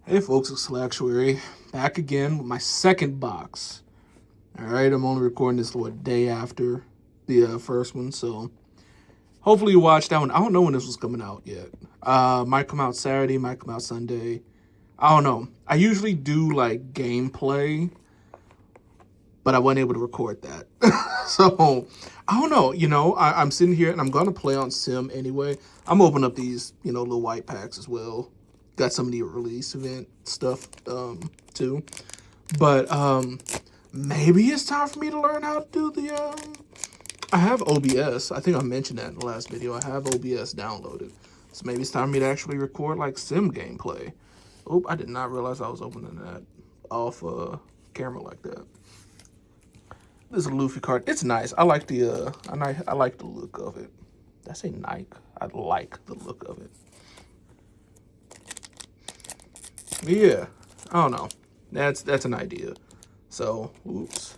Hey folks, it's Actuary back again with my second box. Alright, I'm only recording this a day after the first one, so hopefully you watched that one. I don't know when this was coming out yet. Might come out Saturday, might come out Sunday. I don't know. I usually do like gameplay, but I wasn't able to record that. So I don't know. I'm sitting here and I'm gonna play on Sim anyway. I'm opening up these, little white packs as well. Got some of the release event stuff too. But maybe it's time for me to learn how to do the I have OBS. I think I mentioned that in the last video. I have OBS downloaded. So maybe it's time for me to actually record like sim gameplay. Oh, I did not realize I was opening that off camera like that. This is a Luffy card. It's nice. I like the I like the look of it. Did I say Nike? I like the look of it. Yeah, I don't know. That's an idea. So, oops.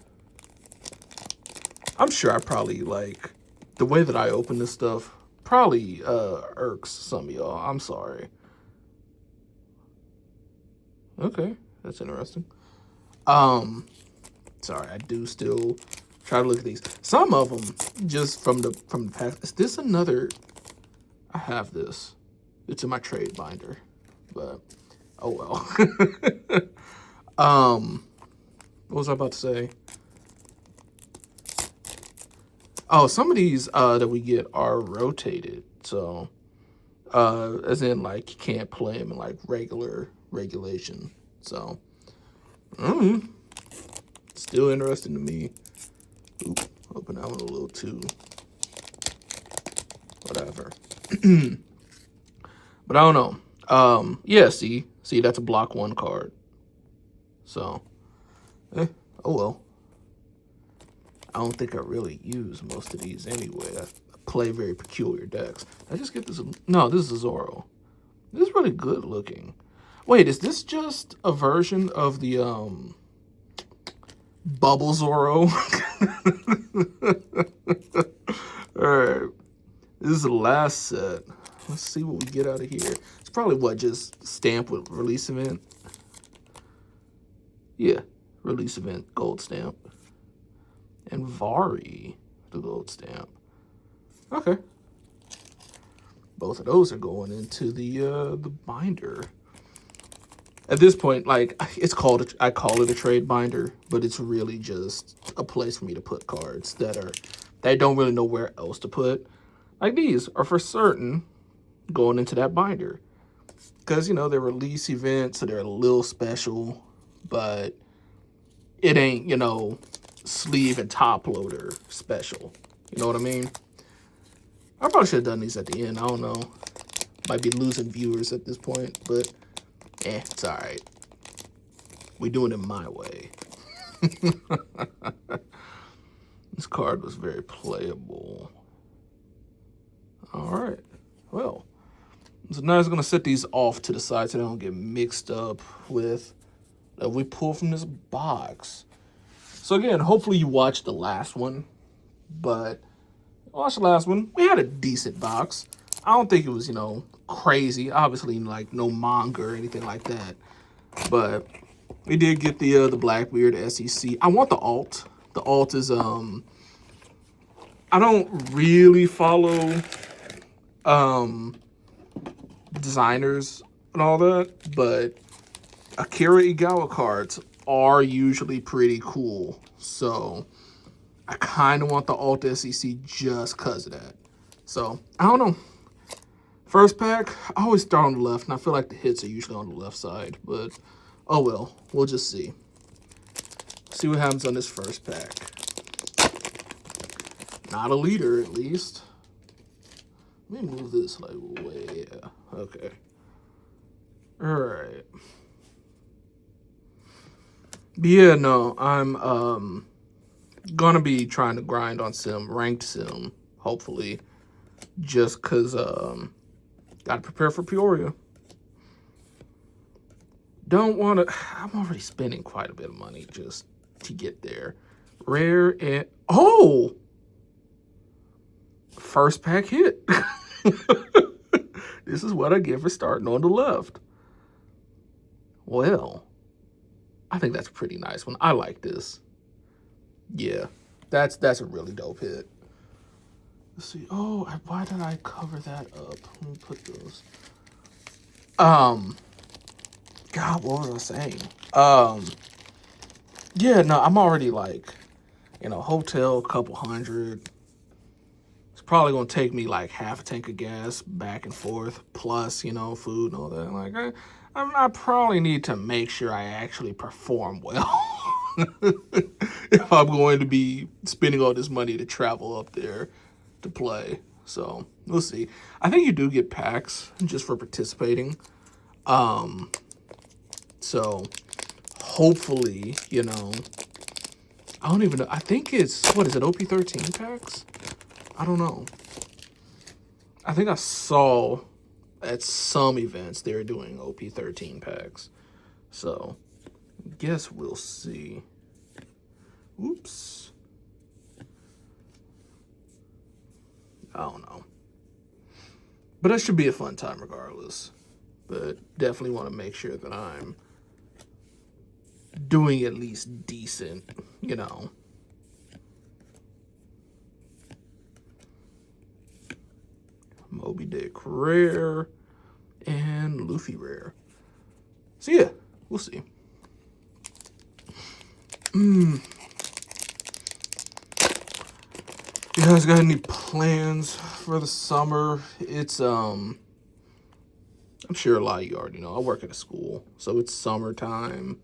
I'm sure I probably like the way that I open this stuff probably irks some of y'all. I'm sorry. Okay, that's interesting. Sorry, I do still try to look at these. Some of them just from the past. Is this another? I have this. It's in my trade binder, but oh well. What was I about to say? Oh, some of these that we get are rotated. So, as in like you can't play them in like regulation. So, still interesting to me. Oop, open that one a little too. Whatever. But I don't know. Yeah, see, that's a block 1 card. So, oh well. I don't think I really use most of these anyway. I play very peculiar decks. I just get this. No, this is a Zoro. This is really good looking. Wait, is this just a version of the Bubble Zoro? Alright. This is the last set. Let's see what we get out of here. It's probably what, just stamp with release event? Yeah, release event, gold stamp. And Vari, the gold stamp. Okay. Both of those are going into the binder. At this point, like I call it a trade binder, but it's really just a place for me to put cards that I don't really know where else to put. Like these are for certain going into that binder. Because, they're release events, so they're a little special, but it ain't, sleeve and top loader special. You know what I mean? I probably should have done these at the end. I don't know. Might be losing viewers at this point, but it's all right. We doing it my way. This card was very playable. All right. Well, so now I'm going to set these off to the side so they don't get mixed up with that we pull from this box. So again, hopefully you watched the last one, but watch the last one. We had a decent box. I don't think it was, crazy. Obviously, like no manga or anything like that. But we did get the Blackbeard SEC. I want the alt. The alt is I don't really follow designers and all that, but Akira Igawa cards are usually pretty cool. So I kind of want the alt SEC just because of that. So I don't know. First pack, I always start on the left, and I feel like the hits are usually on the left side, but oh well, we'll just see. See what happens on this first pack. Not a leader, at least. Let me move this like way, yeah, okay. All right. But yeah, no, I'm gonna be trying to grind on sim, ranked sim, hopefully, just cause gotta prepare for Peoria. Don't wanna. I'm already spending quite a bit of money just to get there. Rare and first pack hit. This is what I get for starting on the left. Well, I think that's a pretty nice one. I like this. Yeah, that's a really dope hit. Let's see. Oh, why did I cover that up? Let me put those. God, what was I saying? Yeah, no, I'm already like, hotel, couple hundred. It's probably gonna take me like half a tank of gas back and forth, plus, food and all that. Like, I probably need to make sure I actually perform well if I'm going to be spending all this money to travel up there to play. So we'll see. I think you do get packs just for participating. So hopefully, I don't even know. I think it's, what is it, OP-13 packs? I don't know. I think I saw at some events they were doing OP-13 packs. So guess we'll see. Oops. I don't know. But that should be a fun time regardless. But definitely want to make sure that I'm doing at least decent, Moby Dick rare and Luffy rare. So yeah, we'll see. You guys got any plans for the summer? It's I'm sure a lot of you already know. I work at a school, so it's summertime.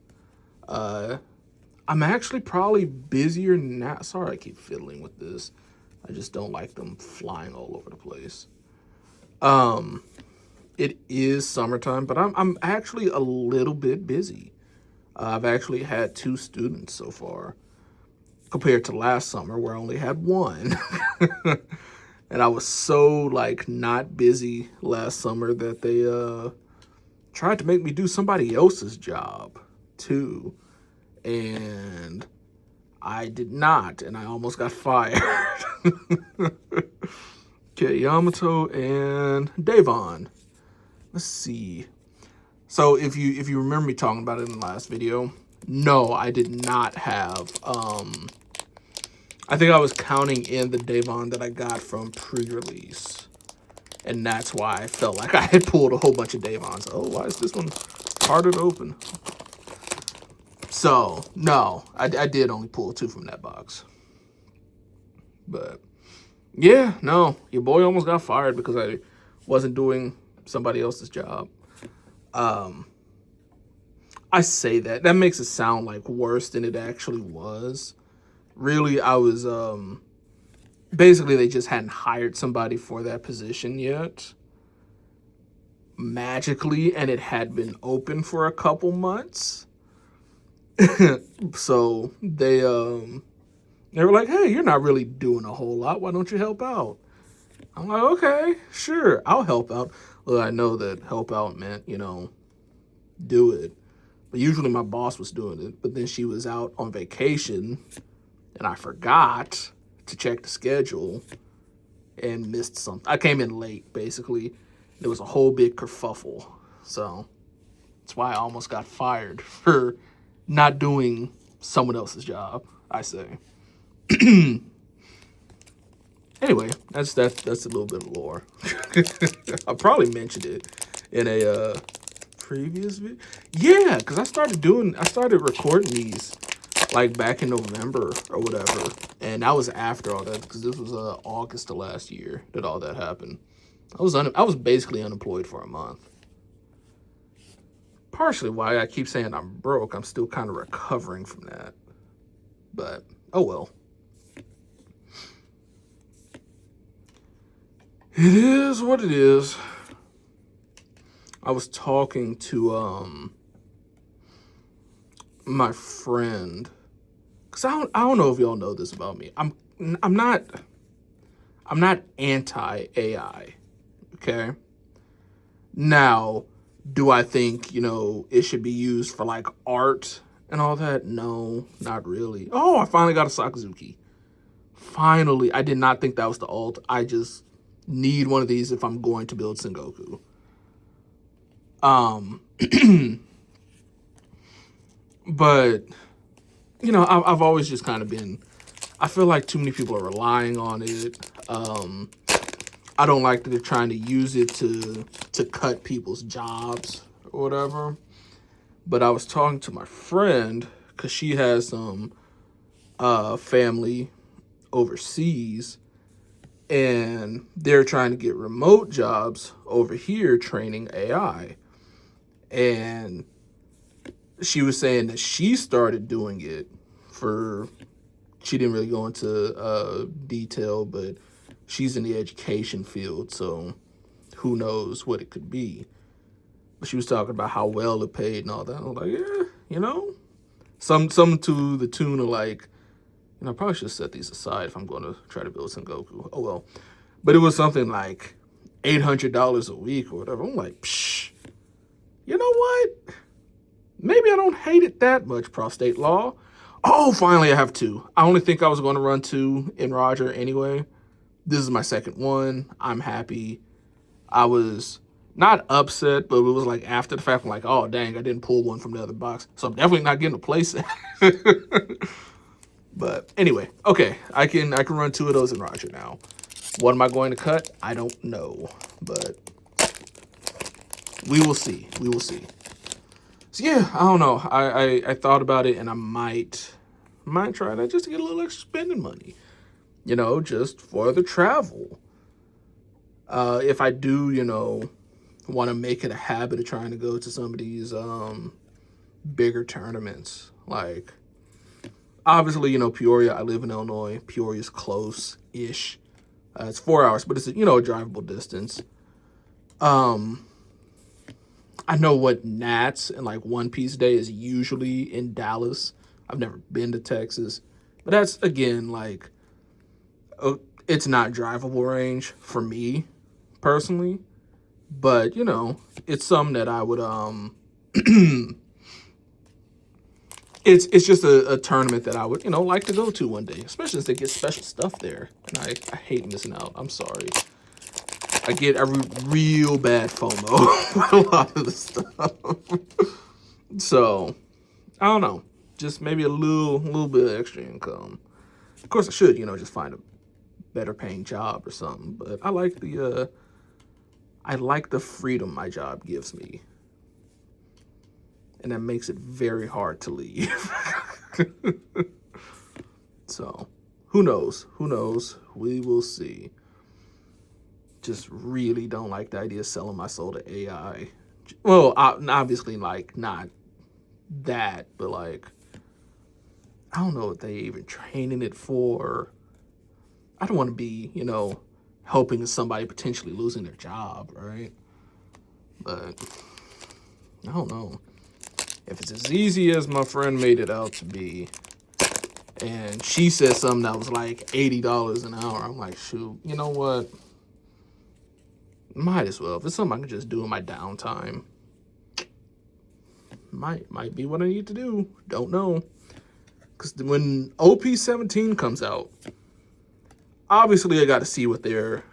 I'm actually probably busier now. Sorry, I keep fiddling with this. I just don't like them flying all over the place. It is summertime, but I'm actually a little bit busy. I've actually had 2 students so far, compared to last summer where I only had 1. And I was so like not busy last summer that they tried to make me do somebody else's job too. And I did not, and I almost got fired. Okay, Yamato and Davon. Let's see. So if you remember me talking about it in the last video, no, I did not have. I think I was counting in the Davon that I got from pre-release, and that's why I felt like I had pulled a whole bunch of Davons. Oh, why is this one harder to open? So, no, I did only pull 2 from that box. But, yeah, no, your boy almost got fired because I wasn't doing somebody else's job. I say that. That makes it sound like worse than it actually was. Really, I was, basically they just hadn't hired somebody for that position yet. Magically, and it had been open for a couple months. So they were like, hey, you're not really doing a whole lot. Why don't you help out? I'm like, okay, sure, I'll help out. Well, I know that help out meant, do it. But usually my boss was doing it. But then she was out on vacation, and I forgot to check the schedule and missed something. I came in late, basically. There was a whole big kerfuffle. So that's why I almost got fired for not doing someone else's job, I say. Anyway, that's a little bit of lore. I probably mentioned it in a previous video. Yeah, because I started recording these like back in November or whatever, and that was after all that, because this was August of last year that all that happened. I was basically unemployed for a month. Partially why I keep saying I'm broke. I'm still kind of recovering from that. But, oh well. It is what it is. I was talking to my friend, because I don't know if y'all know this about me. I'm not anti-AI, okay? Now, do I think, it should be used for, like, art and all that? No, not really. Oh, I finally got a Sakazuki. Finally. I did not think that was the ult. I just need one of these if I'm going to build Sengoku. But, I've always just kind of been, I feel like too many people are relying on it. I don't like that they're trying to use it to cut people's jobs or whatever. But I was talking to my friend because she has some family overseas, and they're trying to get remote jobs over here training AI. And she was saying that she started doing it she didn't really go into detail, but she's in the education field, so who knows what it could be. But she was talking about how well it paid and all that. I was like, yeah, some to the tune of like, I probably should set these aside if I'm going to try to build Sengoku. Oh well. But it was something like $800 a week or whatever. I'm like, psh, you know what? Maybe I don't hate it that much, prostate law. Oh, finally I have 2. I only think I was going to run 2 in Roger anyway. This is my second one. I'm happy. I was not upset, but it was like after the fact, I'm like, oh, dang, I didn't pull one from the other box. So I'm definitely not getting a playset. But anyway, okay, I can run 2 of those in Roger now. What am I going to cut? I don't know, but we will see. We will see. So yeah, I don't know. I thought about it, and I might try that just to get a little extra spending money, just for the travel. If I do, want to make it a habit of trying to go to some of these bigger tournaments, like obviously, Peoria. I live in Illinois. Peoria's close-ish. It's 4 hours, but it's a drivable distance. I know what Nats and like One Piece Day is usually in Dallas. I've never been to Texas, but that's again like it's not drivable range for me personally. But it's something that I would it's just a tournament that I would like to go to one day, especially since they get special stuff there, and I hate missing out. I'm sorry. I get a real bad FOMO with a lot of the stuff. So, I don't know. Just maybe a little bit of extra income. Of course, I should, just find a better paying job or something. But I like the freedom my job gives me. And that makes it very hard to leave. So, who knows? Who knows? We will see. Just really don't like the idea of selling my soul to AI. Well, obviously, like, not that, but like, I don't know what they even training it for. I don't want to be, helping somebody potentially losing their job, right? But I don't know. If it's as easy as my friend made it out to be, and she said something that was like $80 an hour, I'm like, shoot, you know what? Might as well. If it's something I can just do in my downtime, might be what I need to do. Don't know. Because when OP-17 comes out, obviously I got to see what they're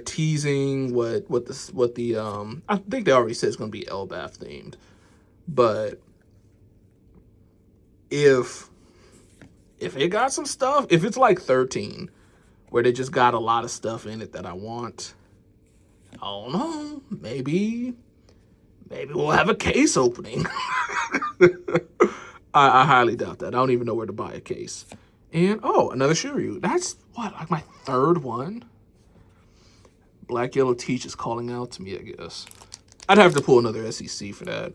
teasing, what the I think they already said it's going to be LBAF themed, but if it got some stuff, if it's like 13, where they just got a lot of stuff in it that I want, I don't know, maybe we'll have a case opening. I highly doubt that. I don't even know where to buy a case. And, another Shiryu. That's, like my third one? Black Yellow Teach is calling out to me, I guess. I'd have to pull another SEC for that.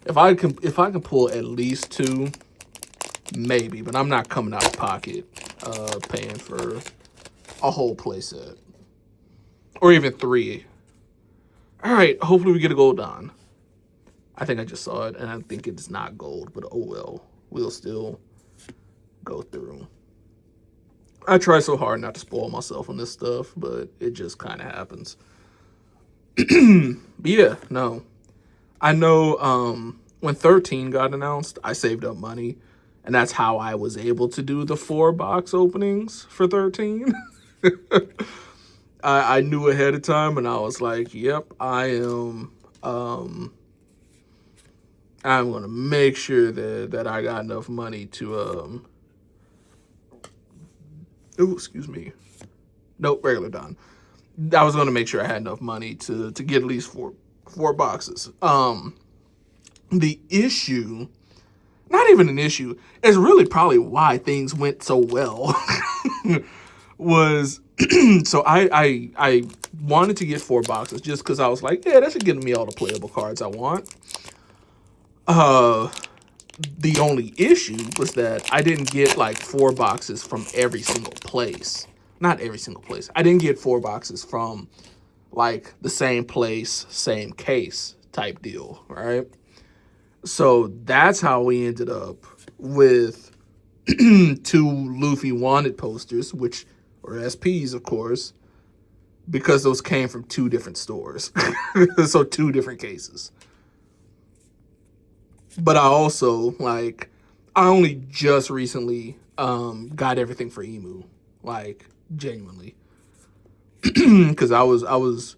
If I can pull at least 2, maybe. But I'm not coming out of pocket paying for a whole playset. Or even 3. All right, hopefully we get a gold on. I think I just saw it, and I think it's not gold, but oh well. We'll still go through. I try so hard not to spoil myself on this stuff, but it just kind of happens. But yeah, no. I know when 13 got announced, I saved up money, and that's how I was able to do the 4 box openings for 13. I knew ahead of time, and I was like, yep, I am I'm gonna make sure that I got enough money to oh, excuse me. Nope, regular Don. I was gonna make sure I had enough money to get at least four boxes. The issue, not even an issue, is really probably why things went so well. Was so I wanted to get 4 boxes just because I was like, yeah, that should get me all the playable cards I want. The only issue was that I didn't get like 4 boxes from every single place. Not every single place. I didn't get 4 boxes from like the same place, same case type deal, right? So that's how we ended up with 2 Luffy wanted posters, which or SPs, of course, because those came from 2 different stores. So 2 different cases. But I also, like, I only just recently got everything for Emu. Like, genuinely. Because I was,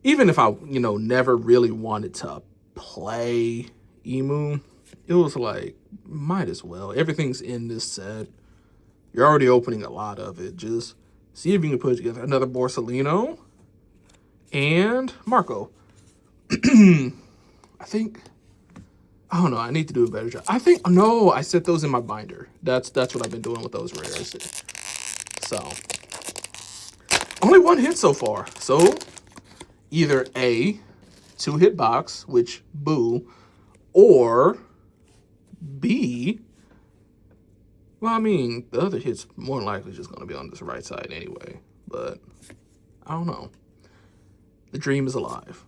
even if I, never really wanted to play Emu, it was like, might as well. Everything's in this set. You're already opening a lot of it. Just see if you can put together another Borsalino and Marco. I think, I don't know, I need to do a better job. No, I set those in my binder. That's what I've been doing with those rares. So, only 1 hit so far. So, either A, 2 hit box, which, boo, or B, well, I mean, the other hit's more than likely just going to be on this right side anyway. But, I don't know. The dream is alive.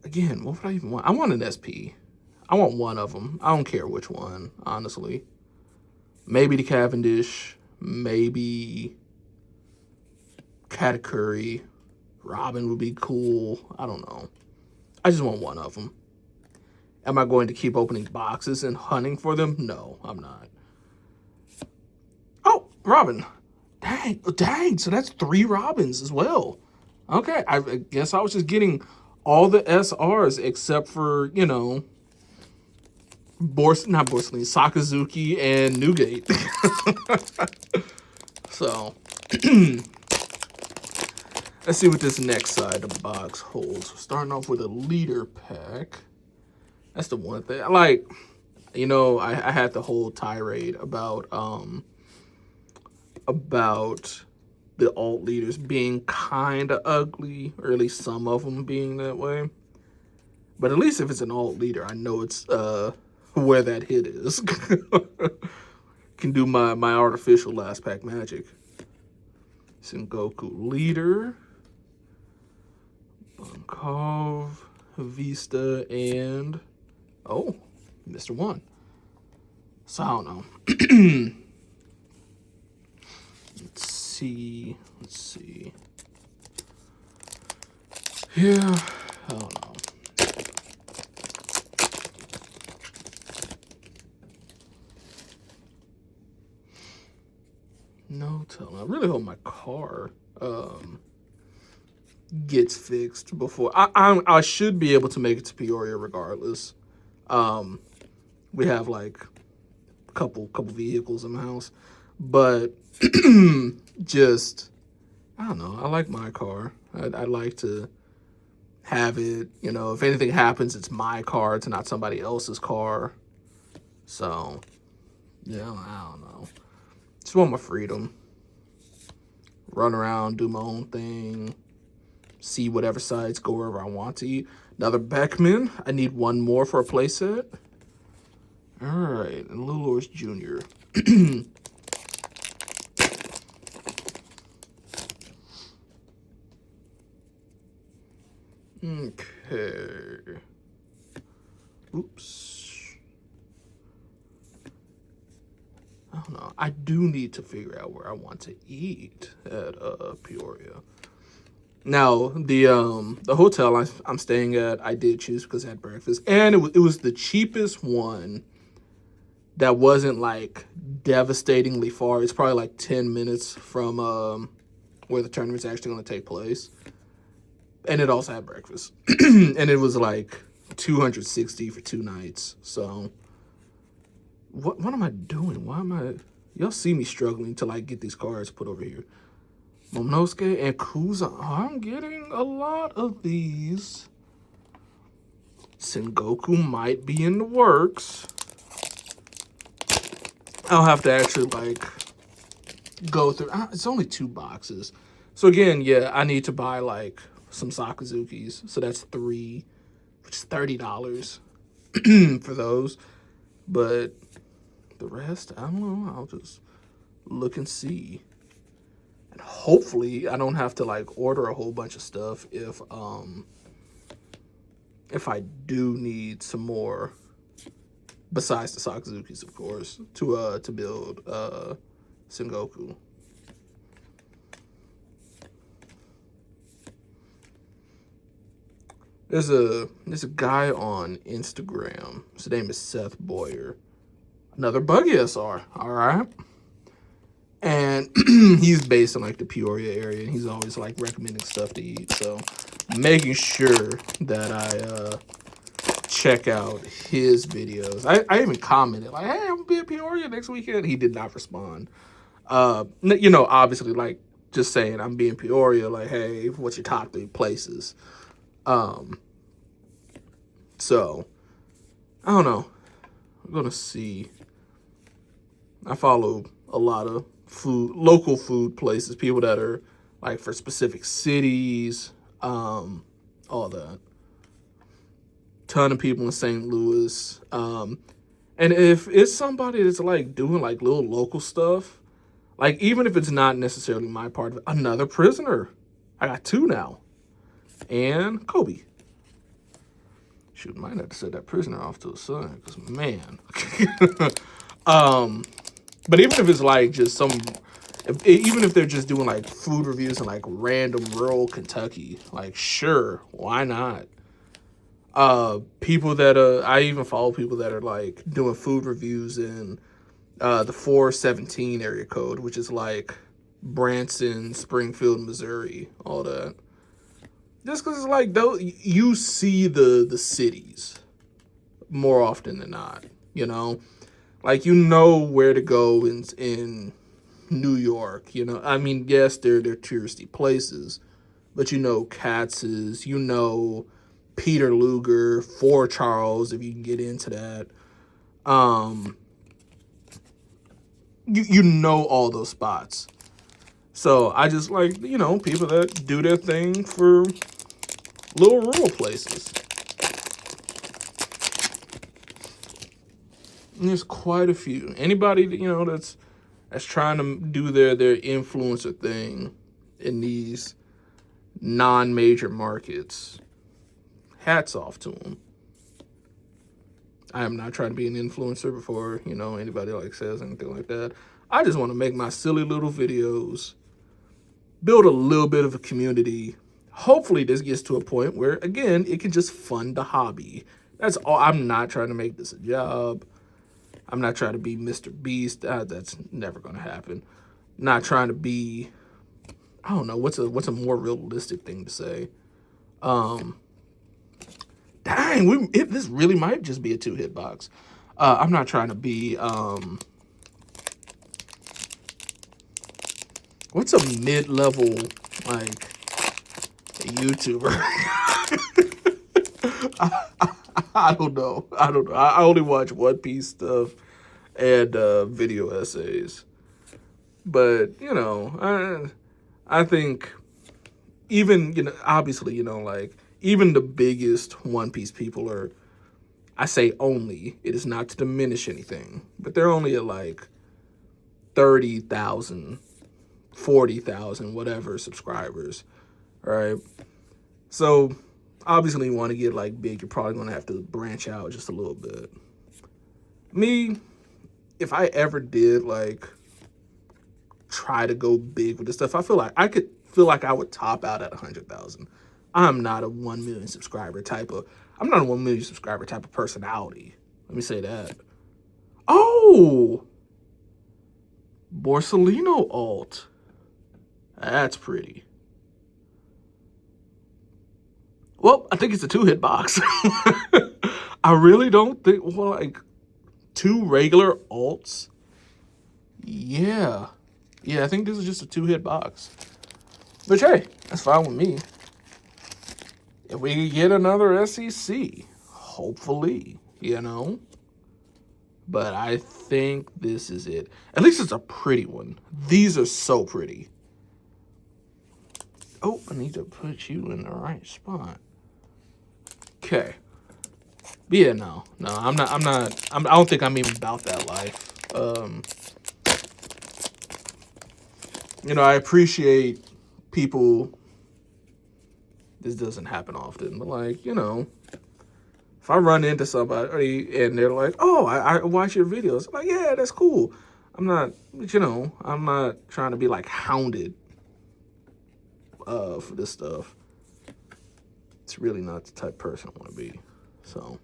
Again, what would I even want? I want an SP. I want one of them. I don't care which one, honestly. Maybe the Cavendish. Maybe Katakuri. Robin would be cool. I don't know. I just want one of them. Am I going to keep opening boxes and hunting for them? No, I'm not. Oh, Robin. Dang. So that's 3 Robins as well. Okay, I guess I was just getting all the SRs except for, not Borsalino, Sakazuki and Newgate. So, let's see what this next side of the box holds. We're starting off with a leader pack. That's the one thing. Like, I had the whole tirade about the alt leaders being kind of ugly, or at least some of them being that way. But at least if it's an alt leader, I know it's where that hit is. Can do my artificial last pack magic. Sengoku leader, Bunkov, Vista, and Mr. One. So I don't know. Let's see. Yeah, I don't know. No telling. I really hope my car gets fixed before I should be able to make it to Peoria regardless. We have like a couple vehicles in the house, but just I don't know. I like my car. I'd like to have it. If anything happens, it's my car. It's not somebody else's car. So yeah, I don't know. Just want my freedom. Run around, do my own thing. See whatever sides, go wherever I want to eat. Another Beckman. I need 1 more for a playset. All right, and Little Lors Jr. Okay. Oops. I don't know. I do need to figure out where I want to eat at Peoria. Now, the hotel I'm staying at, I did choose because it had breakfast, and it was the cheapest one that wasn't like devastatingly far. It's probably like 10 minutes from where the tournament's actually going to take place. And it also had breakfast. And it was like $260 for 2 nights. So what am I doing? Why am I... Y'all see me struggling to like get these cards put over here. Momonosuke and Kuza. Oh, I'm getting a lot of these. Sengoku might be in the works. I'll have to actually like go through. It's only 2 boxes. So again, yeah, I need to buy like some Sakazukis. So that's 3, which is $30 for those. But the rest, I don't know. I'll just look and see. And hopefully I don't have to like order a whole bunch of stuff if I do need some more besides the Sakazukis, of course, to build Sengoku. There's a guy on Instagram. His name is Seth Boyer. Another Buggy SR, all right? And he's based in like the Peoria area, and he's always like recommending stuff to eat. So making sure that I check out his videos. I even commented like, "Hey, I'm gonna be in Peoria next weekend." He did not respond. You know, obviously, like just saying I'm being Peoria. Like, hey, what's your top 3 places? So I don't know. I'm gonna see. I follow a lot of local food places, people that are like for specific cities, all that. Ton of people in St. Louis. And if it's somebody that's like doing like little local stuff, like even if it's not necessarily my part of it, another prisoner. I got 2 now. And Kobe. Shoot, might have to set that prisoner off to the side, because man. But even if it's like just even if they're just doing like food reviews in like random rural Kentucky, like sure, why not? People that I even follow people that are like doing food reviews in the 417 area code, which is like Branson, Springfield, Missouri, all that. Just because it's like those, you see the cities more often than not, you know. Like, you know where to go in New York, you know. I mean, yes, they're touristy places, but you know Katz's, you know Peter Luger, Fort Charles, if you can get into that. You know all those spots. So I just like, you know, people that do their thing for little rural places. And there's quite a few. Anybody, you know, that's trying to do their influencer thing in these non-major markets, hats off to them. I am not trying to be an influencer before, you know, anybody like says anything like that. I just want to make my silly little videos, build a little bit of a community. Hopefully this gets to a point where, again, it can just fund the hobby. That's all. I'm not trying to make this a job. I'm not trying to be Mr. Beast. That's never going to happen. Not trying to be, I don't know, what's a more realistic thing to say? Dang, this really might just be a 2-hit box. I'm not trying to be, what's a mid-level, like, YouTuber? I don't know. I only watch One Piece stuff and video essays. But, you know, I think even, you know, obviously, you know, like, even the biggest One Piece people are, I say only, it is not to diminish anything, but they're only at like 30,000, 40,000, whatever subscribers, right? So obviously you want to get like big, you're probably going to have to branch out just a little bit. Me, if I ever did like try to go big with this stuff, I feel like I would top out at 100,000. I'm not a 1 million subscriber type of, I'm not a 1 million subscriber type of personality. Let me say that. Oh, Borsellino alt. That's pretty. Well, I think it's a 2-hit box. I really don't think, well, like, 2 regular alts. Yeah. Yeah, I think this is just a 2-hit box. But hey, that's fine with me. If we could get another SEC, hopefully, you know. But I think this is it. At least it's a pretty one. These are so pretty. Oh, I need to put you in the right spot. Okay. But yeah, no, I don't think I'm even about that life. You know, I appreciate people. This doesn't happen often, but like, you know, if I run into somebody and they're like, "Oh, I watch your videos," I'm like, yeah, that's cool. I'm not, you know, I'm not trying to be like hounded for this stuff. It's really not the type of person I want to be. So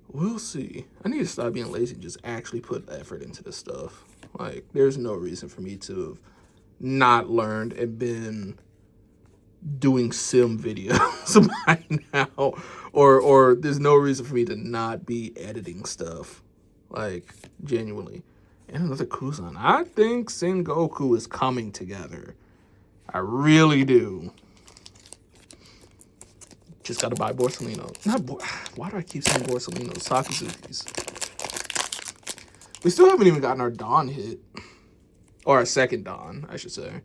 we'll see. I need to stop being lazy and just actually put effort into this stuff. Like, there's no reason for me to have not learned and been doing sim videos by now, or there's no reason for me to not be editing stuff, like, genuinely. And another Kuzan. I think Sengoku is coming together. I really do. Just gotta buy Borsellino. Why do I keep saying Borsellino? Sakazuki's. We still haven't even gotten our Dawn hit. Or our second Dawn, I should say.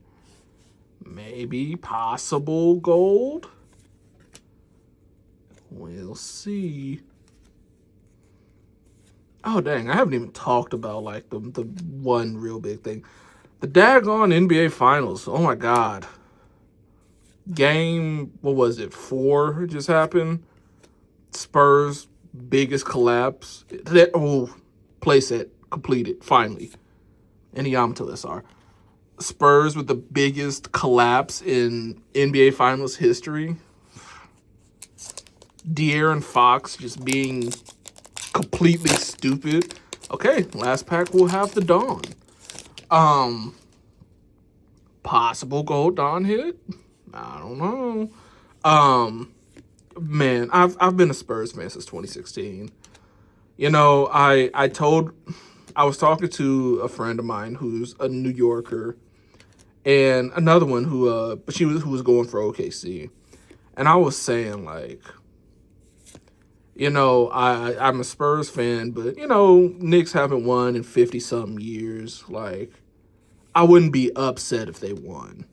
Maybe possible gold? We'll see. Oh, dang. I haven't even talked about, like, the one real big thing. The daggone NBA Finals. Oh, my God. Game, what was it, 4 just happened? Spurs, biggest collapse. Playset completed, finally. And Yamato SR. Spurs with the biggest collapse in NBA Finals history. De'Aaron Fox just being completely stupid. Okay, last pack will have the Dawn. Possible gold Dawn hit? I don't know. Man, I've been a Spurs fan since 2016. You know, I was talking to a friend of mine who's a New Yorker, and another one who was going for OKC, and I was saying, like, you know, I'm a Spurs fan, but you know, Knicks haven't won in 50-something years. Like, I wouldn't be upset if they won.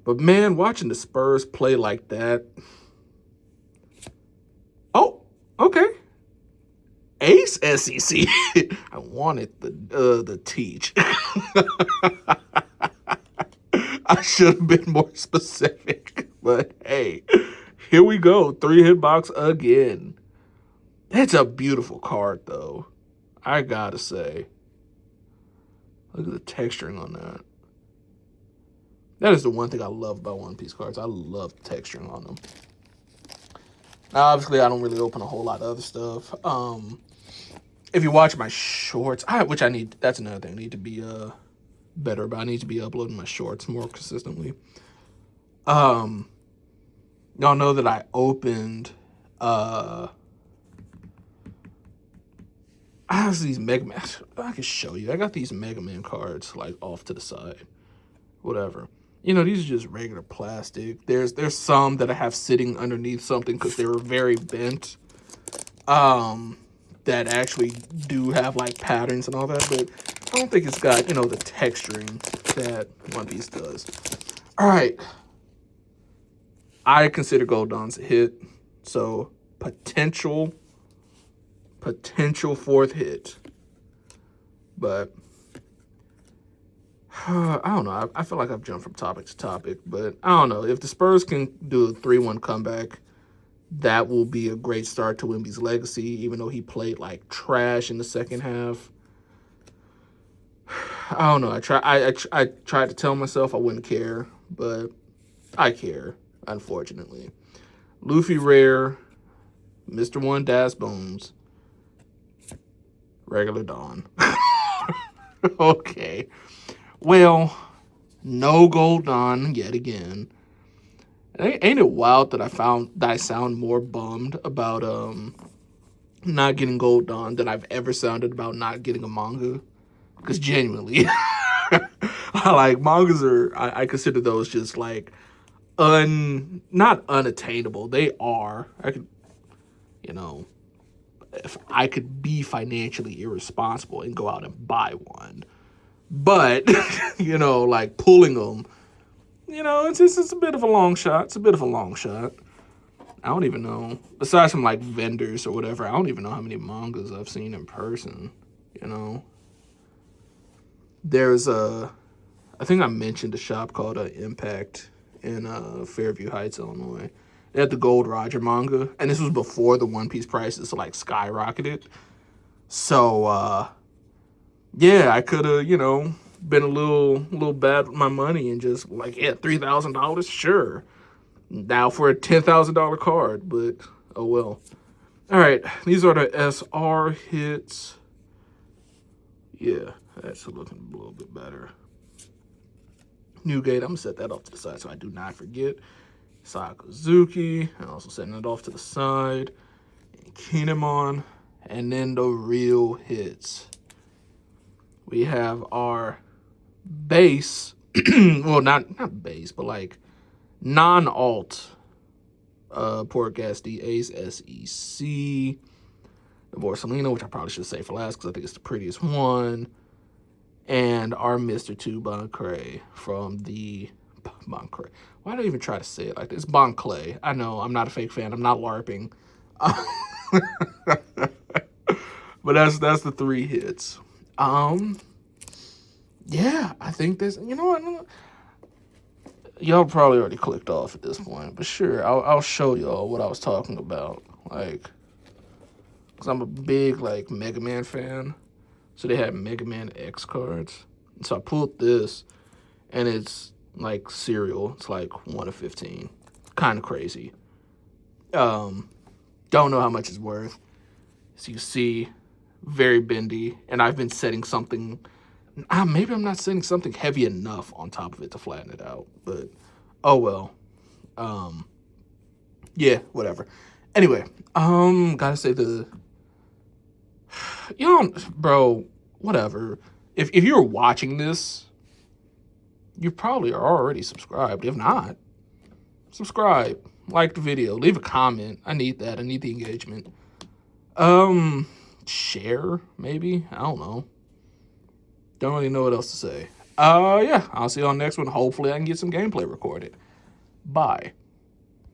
But man, watching the Spurs play like that. Oh, okay. Ace SEC. I wanted the teach. I should have been more specific, but hey, here we go. 3-hit box again. That's a beautiful card, though. I gotta say. Look at the texturing on that. That is the one thing I love about One Piece cards. I love the texturing on them. Now, obviously, I don't really open a whole lot of other stuff. If you watch my shorts, that's another thing I need to be better about. I need to be uploading my shorts more consistently. Y'all know that I opened I have these Mega Man. I can show you. I got these Mega Man cards like off to the side. Whatever. You know, these are just regular plastic. There's some that I have sitting underneath something because they were very bent. That actually do have like patterns and all that, but I don't think it's got, you know, the texturing that One Piece does. All right. I consider Gold Dawn's a hit. So potential 4th hit. But I don't know. I feel like I've jumped from topic to topic, but I don't know. If the Spurs can do a 3-1 comeback, that will be a great start to Wemby's legacy, even though he played like trash in the second half. I don't know. I tried to tell myself I wouldn't care, but I care, unfortunately. Luffy Rare, Mr. One Das Bones, regular Dawn. Okay. Well, no Gold Dawn yet again. Ain't it wild that I sound more bummed about not getting Gold Dawn than I've ever sounded about not getting a manga? Because genuinely, like mangas are, I consider those just like not unattainable. They are. I could, you know, if I could be financially irresponsible and go out and buy one, but like pulling them, it's a bit of a long shot. It's a bit of a long shot. I don't even know. Besides from like vendors or whatever, I don't even know how many mangas I've seen in person. There's I think I mentioned a shop called Impact in Fairview Heights, Illinois. They had the Gold Roger manga, and this was before the One Piece prices like skyrocketed. So yeah, I could have been a little bad with my money and just like, yeah, $3,000, sure. Now for a $10,000 card, but oh well. All right, these are the SR hits. Yeah, that's looking a little bit better. Newgate, I'm gonna set that off to the side so I do not forget. Sakazuki, I'm also setting it off to the side. And Kinemon, and then the real hits. We have our base, well, not base, but like non-alt Portgas D Ace SEC. The Borsalino, which I probably should say for last because I think it's the prettiest one. And our Mr. 2 Boncray from the Boncray. Why do I even try to say it like this? Bonclay. I know, I'm not a fake fan. I'm not LARPing. But that's the 3 hits. Yeah, I think this, what? Y'all probably already clicked off at this point, but sure, I'll show y'all what I was talking about. Like, because I'm a big, like, Mega Man fan. So they had Mega Man X cards. So I pulled this, and it's, like, cereal. It's, like, 1 of 15. Kind of crazy. Don't know how much it's worth. As you see, very bendy. And I've been setting something... maybe I'm not setting something heavy enough on top of it to flatten it out. But, oh well. Yeah, whatever. Anyway, gotta say bro, whatever. If you're watching this, you probably are already subscribed. If not, subscribe, like the video, leave a comment. I need that. I need the engagement. Share, maybe? I don't know. Don't really know what else to say. Yeah, I'll see you on the next one. Hopefully I can get some gameplay recorded. Bye.